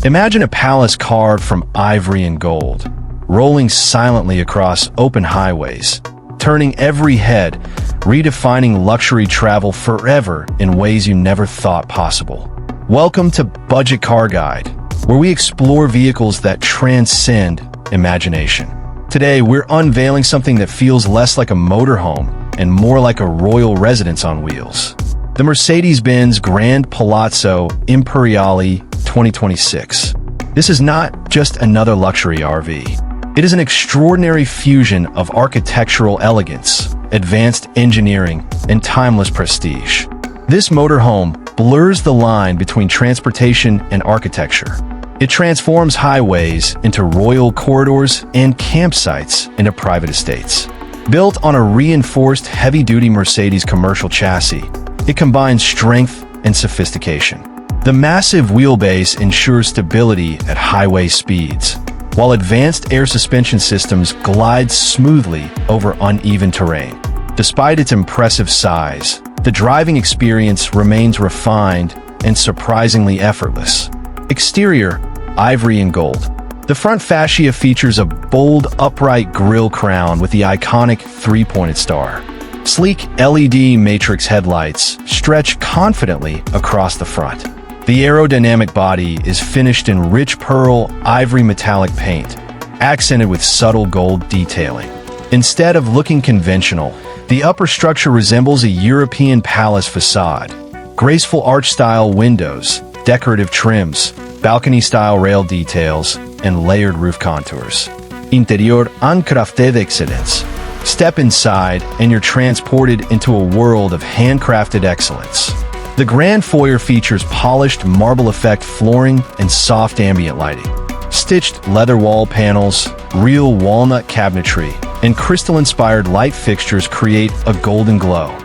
Imagine a palace carved from ivory and gold, rolling silently across open highways, turning every head, redefining luxury travel forever in ways you never thought possible. Welcome to Budget Car Guide, where we explore vehicles that transcend imagination. Today, we're unveiling something that feels less like a motorhome and more like a royal residence on wheels. The Mercedes-Benz Grand Palazzo Imperiale 2026. This is not just another luxury RV. It is an extraordinary fusion of architectural elegance, advanced engineering, and timeless prestige. This motorhome blurs the line between transportation and architecture. It transforms highways into royal corridors and campsites into private estates. Built on a reinforced heavy-duty Mercedes commercial chassis, it combines strength and sophistication. The massive wheelbase ensures stability at highway speeds, while advanced air suspension systems glide smoothly over uneven terrain. Despite its impressive size, the driving experience remains refined and surprisingly effortless. Exterior, ivory and gold. The front fascia features a bold, upright grille crown with the iconic three-pointed star. Sleek LED matrix headlights stretch confidently across the front. The aerodynamic body is finished in rich pearl ivory metallic paint, accented with subtle gold detailing. Instead of looking conventional, the upper structure resembles a European palace facade. Graceful arch-style windows, decorative trims, balcony-style rail details, and layered roof contours. Interior handcrafted excellence. Step inside and you're transported into a world of handcrafted excellence. The grand foyer features polished marble effect flooring and soft ambient lighting. Stitched leather wall panels, real walnut cabinetry, and crystal-inspired light fixtures create a golden glow.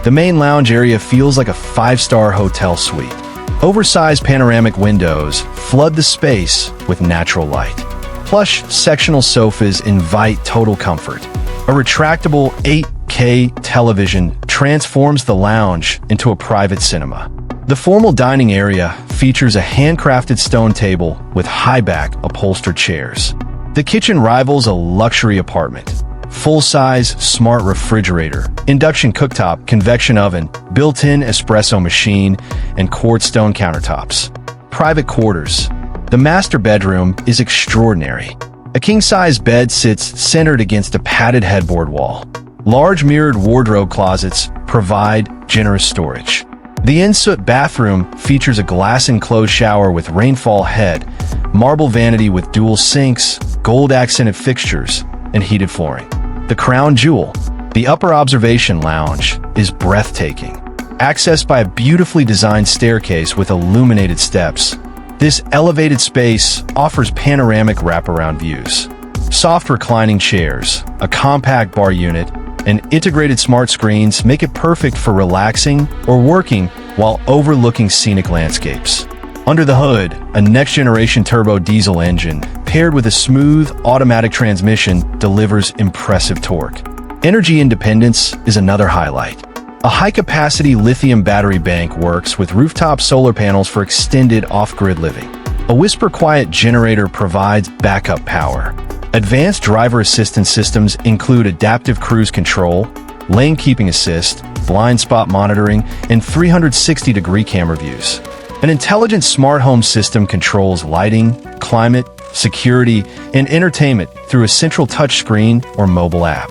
The main lounge area feels like a five-star hotel suite. Oversized panoramic windows flood the space with natural light. Plush sectional sofas invite total comfort. A retractable 8K television transforms the lounge into a private cinema. The formal dining area features a handcrafted stone table with high-back upholstered chairs. The kitchen rivals a luxury apartment. Full-size, smart refrigerator, induction cooktop, convection oven, built-in espresso machine, and quartz stone countertops. Private quarters. The master bedroom is extraordinary. A king-size bed sits centered against a padded headboard wall. Large mirrored wardrobe closets provide generous storage. The ensuite bathroom features a glass-enclosed shower with rainfall head, marble vanity with dual sinks, gold-accented fixtures, and heated flooring. The crown jewel, the upper observation lounge, is breathtaking. Accessed by a beautifully designed staircase with illuminated steps, this elevated space offers panoramic wraparound views. Soft reclining chairs, a compact bar unit, and integrated smart screens make it perfect for relaxing or working while overlooking scenic landscapes. Under the hood, a next-generation turbo diesel engine paired with a smooth automatic transmission delivers impressive torque. Energy independence is another highlight. A high-capacity lithium battery bank works with rooftop solar panels for extended off-grid living. A whisper-quiet generator provides backup power. Advanced driver assistance systems include adaptive cruise control, lane keeping assist, blind spot monitoring, and 360-degree camera views. An intelligent smart home system controls lighting, climate, security, and entertainment through a central touchscreen or mobile app.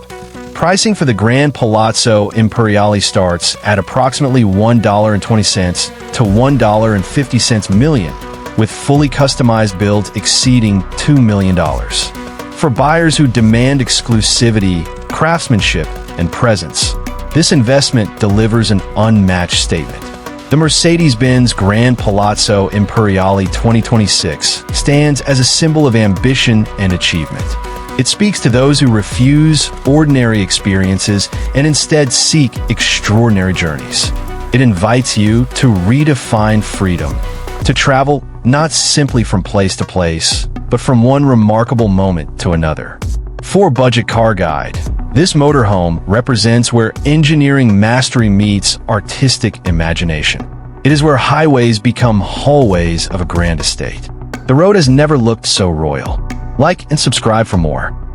Pricing for the Grand Palazzo Imperiale starts at approximately $1.20 to $1.50 million, with fully customized builds exceeding $2 million. For buyers who demand exclusivity, craftsmanship, and presence, this investment delivers an unmatched statement. The Mercedes-Benz Grand Palazzo Imperiale 2026 stands as a symbol of ambition and achievement. It speaks to those who refuse ordinary experiences and instead seek extraordinary journeys. It invites you to redefine freedom, to travel not simply from place to place, but from one remarkable moment to another. For Budget Car Guide, this motorhome represents where engineering mastery meets artistic imagination. It is where highways become hallways of a grand estate. The road has never looked so royal. Like and subscribe for more.